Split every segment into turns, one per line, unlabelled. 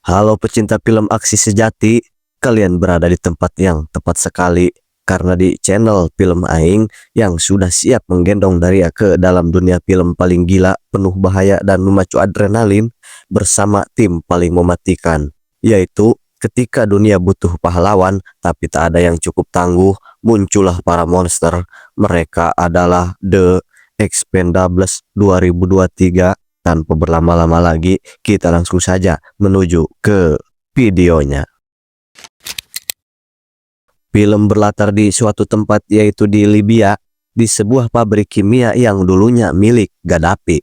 Halo pecinta film aksi sejati, kalian berada di tempat yang tepat sekali karena di channel Film Aing yang sudah siap menggendong Daria ke dalam dunia film paling gila, penuh bahaya dan memacu adrenalin bersama tim paling mematikan, yaitu ketika dunia butuh pahlawan tapi tak ada yang cukup tangguh, muncullah para monster. Mereka adalah The Expendables 2023. Tanpa berlama-lama lagi, kita langsung saja menuju ke videonya. Film berlatar di suatu tempat, yaitu di Libya, di sebuah pabrik kimia yang dulunya milik Gaddafi.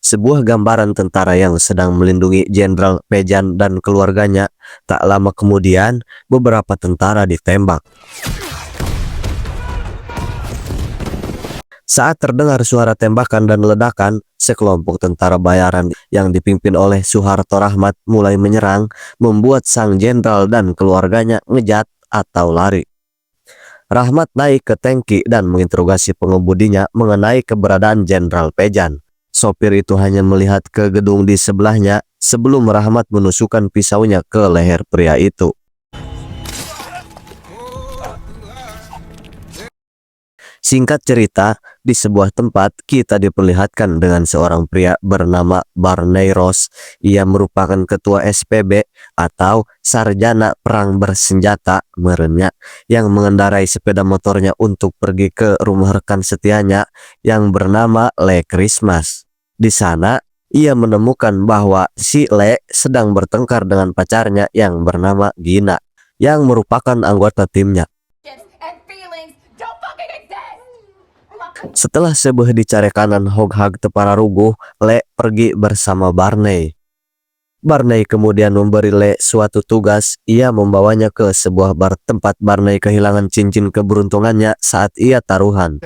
Sebuah gambaran tentara yang sedang melindungi Jenderal Pejan dan keluarganya. Tak lama kemudian, beberapa tentara ditembak. Saat terdengar suara tembakan dan ledakan, sekelompok tentara bayaran yang dipimpin oleh Suharto Rahmat mulai menyerang, membuat sang jenderal dan keluarganya ngejat atau lari. Rahmat naik ke tangki dan menginterogasi pengemudinya mengenai keberadaan Jenderal Pejan. Sopir itu hanya melihat ke gedung di sebelahnya sebelum Rahmat menusukkan pisaunya ke leher pria itu. Singkat cerita, di sebuah tempat kita diperlihatkan dengan seorang pria bernama Barney Ross. Ia merupakan ketua SPB atau Sarjana Perang Bersenjata merenya yang mengendarai sepeda motornya untuk pergi ke rumah rekan setianya yang bernama Le Christmas. Di sana, ia menemukan bahwa si Le sedang bertengkar dengan pacarnya yang bernama Gina, yang merupakan anggota timnya. Setelah sebuah dicari kanan hog-hag tepara ruguh, Le pergi bersama Barney. Barney kemudian memberi Le suatu tugas. Ia membawanya ke sebuah bar tempat Barney kehilangan cincin keberuntungannya saat ia taruhan.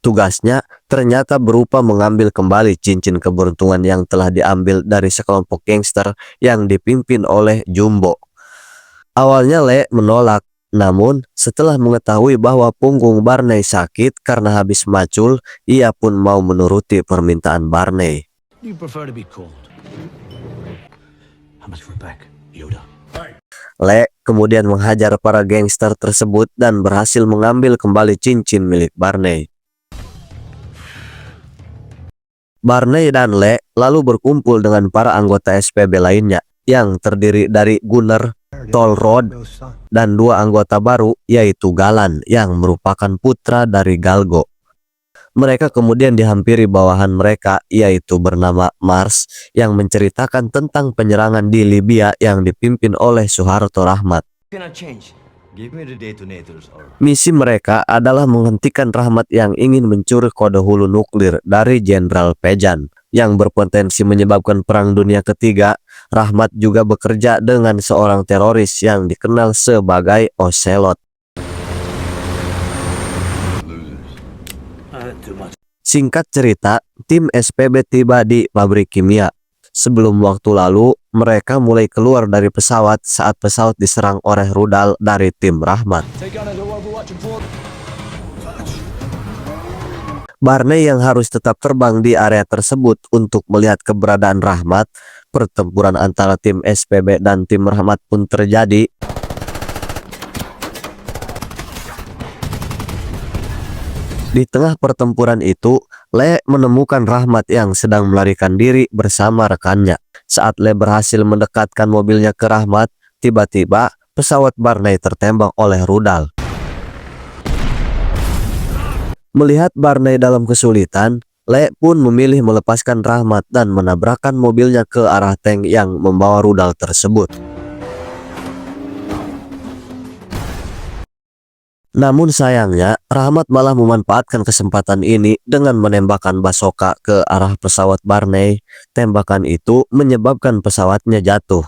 Tugasnya ternyata berupa mengambil kembali cincin keberuntungan yang telah diambil dari sekelompok gangster yang dipimpin oleh Jumbo. Awalnya Le menolak. Namun, setelah mengetahui bahwa punggung Barney sakit karena habis macul, ia pun mau menuruti permintaan Barney. Le kemudian menghajar para gangster tersebut dan berhasil mengambil kembali cincin milik Barney. Barney dan Le lalu berkumpul dengan para anggota SPB lainnya yang terdiri dari Gunner, Toll Road, dan dua anggota baru, yaitu Galan yang merupakan putra dari Galgo. Mereka kemudian dihampiri bawahan mereka, yaitu bernama Mars, yang menceritakan tentang penyerangan di Libya yang dipimpin oleh Suharto Rahmat. Misi mereka adalah menghentikan Rahmat yang ingin mencuri kode hulu nuklir dari Jenderal Pejan yang berpotensi menyebabkan Perang Dunia Ketiga. Rahmat juga bekerja dengan seorang teroris yang dikenal sebagai Ocelot. Singkat cerita, tim SPB tiba di pabrik kimia. Sebelum waktu lalu, mereka mulai keluar dari pesawat saat pesawat diserang oleh rudal dari tim Rahmat. Barney yang harus tetap terbang di area tersebut untuk melihat keberadaan Rahmat. Pertempuran antara tim SPB dan tim Rahmat pun terjadi. Di tengah pertempuran itu, Le menemukan Rahmat yang sedang melarikan diri bersama rekannya. Saat Le berhasil mendekatkan mobilnya ke Rahmat, tiba-tiba pesawat Barney tertembak oleh rudal. Melihat Barney dalam kesulitan, Le pun memilih melepaskan Rahmat dan menabrakkan mobilnya ke arah tank yang membawa rudal tersebut. Namun sayangnya, Rahmat malah memanfaatkan kesempatan ini dengan menembakkan basoka ke arah pesawat Barney. Tembakan itu menyebabkan pesawatnya jatuh.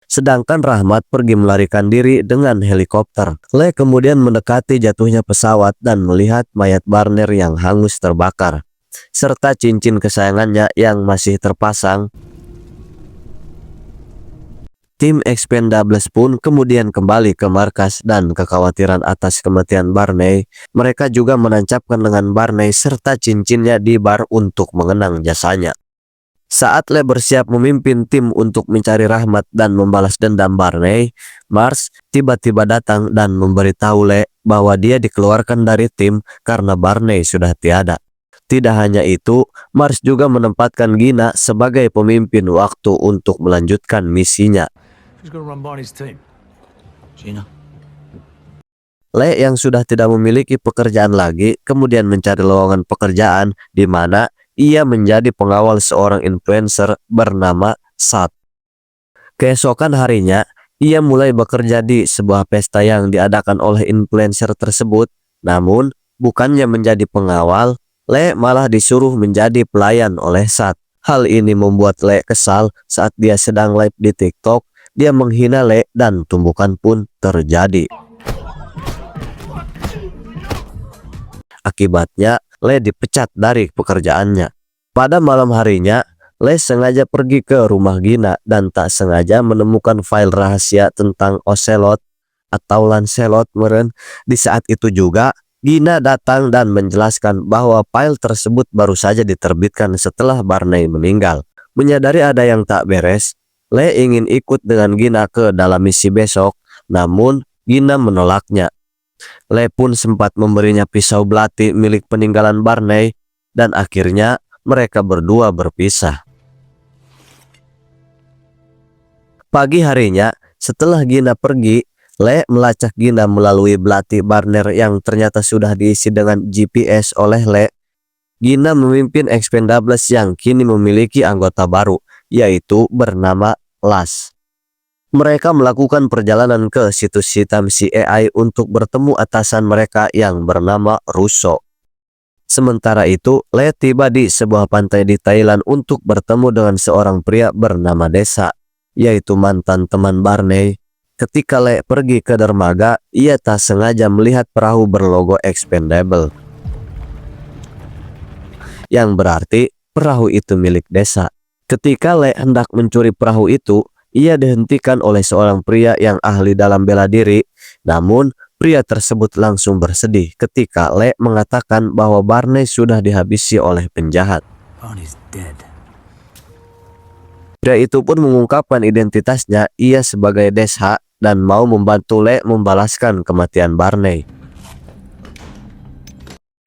Sedangkan Rahmat pergi melarikan diri dengan helikopter. Le kemudian mendekati jatuhnya pesawat dan melihat mayat Barney yang hangus terbakar, serta cincin kesayangannya yang masih terpasang. Tim Expendables pun kemudian kembali ke markas dan kekhawatiran atas kematian Barney. Mereka juga menancapkan lengan Barney serta cincinnya di bar untuk mengenang jasanya. Saat Le bersiap memimpin tim untuk mencari Rahmat dan membalas dendam Barney, Mars tiba-tiba datang dan memberitahu Le bahwa dia dikeluarkan dari tim karena Barney sudah tiada. Tidak hanya itu, Mars juga menempatkan Gina sebagai pemimpin waktu untuk melanjutkan misinya. Le yang sudah tidak memiliki pekerjaan lagi kemudian mencari lowongan pekerjaan di mana ia menjadi pengawal seorang influencer bernama Sat. Keesokan harinya, ia mulai bekerja di sebuah pesta yang diadakan oleh influencer tersebut. Namun, bukannya menjadi pengawal, Le malah disuruh menjadi pelayan oleh Sat. Hal ini membuat Le kesal saat dia sedang live di TikTok. Dia menghina Le dan tumbukan pun terjadi. Akibatnya, Le dipecat dari pekerjaannya. Pada malam harinya, Le sengaja pergi ke rumah Gina dan tak sengaja menemukan file rahasia tentang Ocelot atau Lancelot meren. Di saat itu juga, Gina datang dan menjelaskan bahwa file tersebut baru saja diterbitkan setelah Barney meninggal. Menyadari ada yang tak beres, Le ingin ikut dengan Gina ke dalam misi besok, namun Gina menolaknya. Le pun sempat memberinya pisau belati milik peninggalan Barney dan akhirnya mereka berdua berpisah. Pagi harinya, setelah Gina pergi, Le melacak Gina melalui belati Barner yang ternyata sudah diisi dengan GPS oleh Le. Gina memimpin Expendables yang kini memiliki anggota baru, yaitu bernama Las. Mereka melakukan perjalanan ke situs hitam CAI untuk bertemu atasan mereka yang bernama Russo. Sementara itu, Le tiba di sebuah pantai di Thailand untuk bertemu dengan seorang pria bernama Desa, yaitu mantan teman Barney. Ketika Le pergi ke dermaga, ia tak sengaja melihat perahu berlogo Expendable, yang berarti perahu itu milik Desa. Ketika Le hendak mencuri perahu itu, ia dihentikan oleh seorang pria yang ahli dalam bela diri. Namun, pria tersebut langsung bersedih ketika Le mengatakan bahwa Barney sudah dihabisi oleh penjahat. Pria itu pun mengungkapkan identitasnya, ia sebagai Desa dan mau membantu Le membalaskan kematian Barney.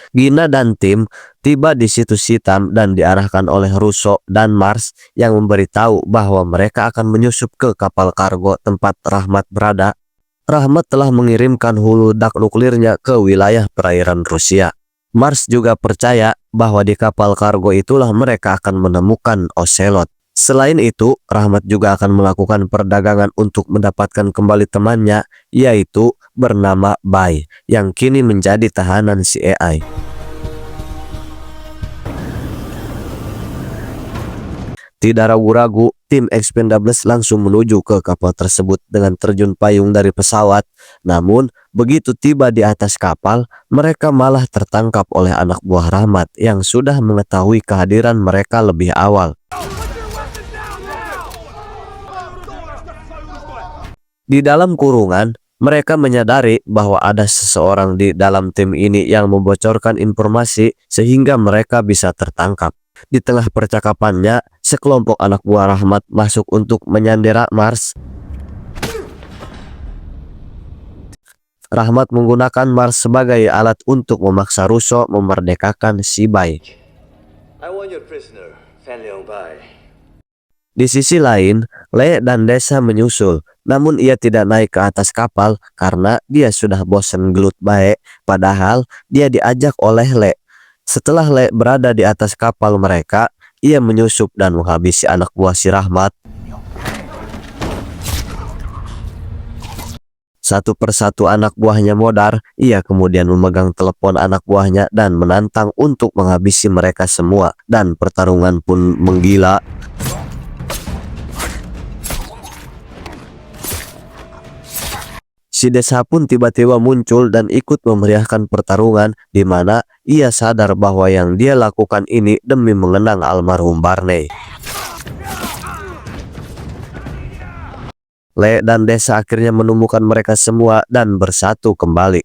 Gina dan tim tiba di situs hitam dan diarahkan oleh Russo dan Mars yang memberitahu bahwa mereka akan menyusup ke kapal kargo tempat Rahmat berada. Rahmat telah mengirimkan hulu ledak nuklirnya ke wilayah perairan Rusia. Mars juga percaya bahwa di kapal kargo itulah mereka akan menemukan Ocelot. Selain itu, Rahmat juga akan melakukan perdagangan untuk mendapatkan kembali temannya, yaitu bernama Bai, yang kini menjadi tahanan CAI. Tidak ragu-ragu, tim Expendables langsung menuju ke kapal tersebut dengan terjun payung dari pesawat. Namun, begitu tiba di atas kapal, mereka malah tertangkap oleh anak buah Rahmat yang sudah mengetahui kehadiran mereka lebih awal. Di dalam kurungan, mereka menyadari bahwa ada seseorang di dalam tim ini yang membocorkan informasi sehingga mereka bisa tertangkap. Di tengah percakapannya, sekelompok anak buah Rahmat masuk untuk menyandera Mars. Rahmat menggunakan Mars sebagai alat untuk memaksa Russo memerdekakan si Bai. Di sisi lain, Le dan Desa menyusul, namun ia tidak naik ke atas kapal karena dia sudah bosan gelut Bai, padahal dia diajak oleh Le. Setelah Le berada di atas kapal mereka, ia menyusup dan menghabisi anak buah si Rahmat. Satu persatu anak buahnya modar, ia kemudian memegang telepon anak buahnya dan menantang untuk menghabisi mereka semua, dan pertarungan pun menggila. Si Desa pun tiba-tiba muncul dan ikut memeriahkan pertarungan, di mana ia sadar bahwa yang dia lakukan ini demi mengenang almarhum Barney. Le dan Desa akhirnya menemukan mereka semua dan bersatu kembali.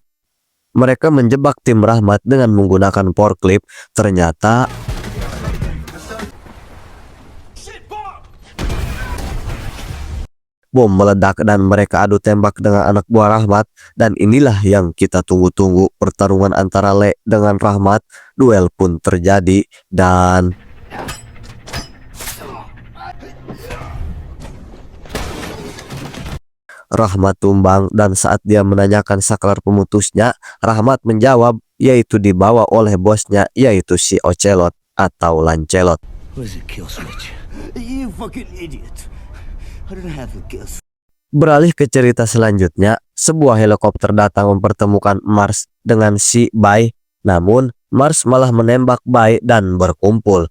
Mereka menjebak tim Rahmat dengan menggunakan forklift. Ternyata bom meledak dan mereka adu tembak dengan anak buah Rahmat. Dan inilah yang kita tunggu-tunggu, pertarungan antara Le dengan Rahmat. Duel pun terjadi dan Rahmat tumbang, dan saat dia menanyakan saklar pemutusnya, Rahmat menjawab yaitu dibawa oleh bosnya, yaitu si Ocelot atau Lancelot. Beralih ke cerita selanjutnya, sebuah helikopter datang mempertemukan Mars dengan si Bai. Namun Mars malah menembak Bai dan berkumpul.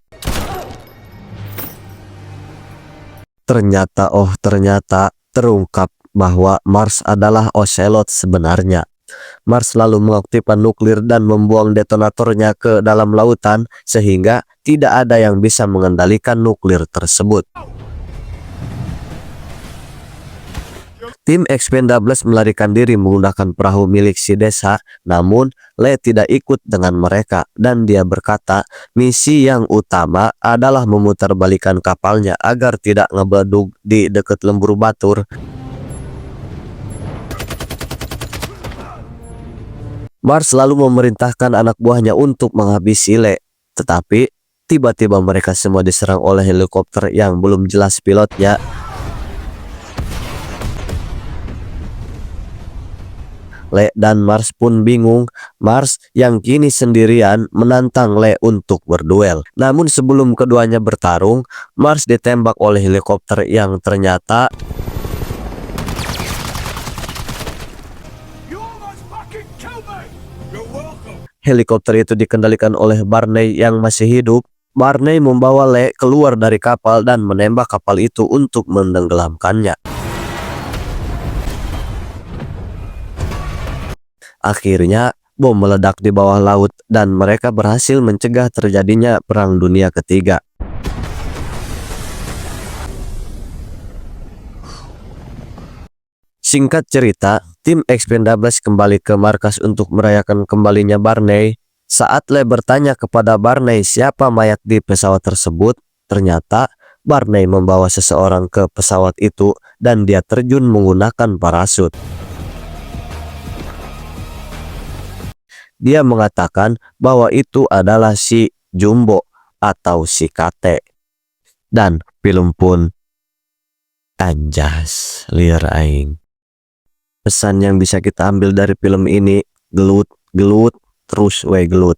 Ternyata terungkap bahwa Mars adalah Ocelot sebenarnya. Mars lalu mengaktifkan nuklir dan membuang detonatornya ke dalam lautan sehingga tidak ada yang bisa mengendalikan nuklir tersebut. Tim Expendables melarikan diri menggunakan perahu milik si desa, namun Le tidak ikut dengan mereka dan dia berkata misi yang utama adalah memutarbalikkan kapalnya agar tidak ngebleduk di dekat lembur batur. Mars lalu memerintahkan anak buahnya untuk menghabisi Le, tetapi tiba-tiba mereka semua diserang oleh helikopter yang belum jelas pilotnya. Le dan Mars pun bingung. Mars yang kini sendirian menantang Le untuk berduel. Namun sebelum keduanya bertarung, Mars ditembak oleh helikopter yang ternyata helikopter itu dikendalikan oleh Barney yang masih hidup. Barney membawa Le keluar dari kapal dan menembak kapal itu untuk menenggelamkannya. Akhirnya bom meledak di bawah laut dan mereka berhasil mencegah terjadinya Perang Dunia Ketiga. Singkat cerita, tim Expendables kembali ke markas untuk merayakan kembalinya Barney. Saat Le bertanya kepada Barney siapa mayat di pesawat tersebut, ternyata Barney membawa seseorang ke pesawat itu dan dia terjun menggunakan parasut. Dia mengatakan bahwa itu adalah si Jumbo atau si Kate. Dan film pun anjas liar aing. Pesan yang bisa kita ambil dari film ini, gelut terus we gelut.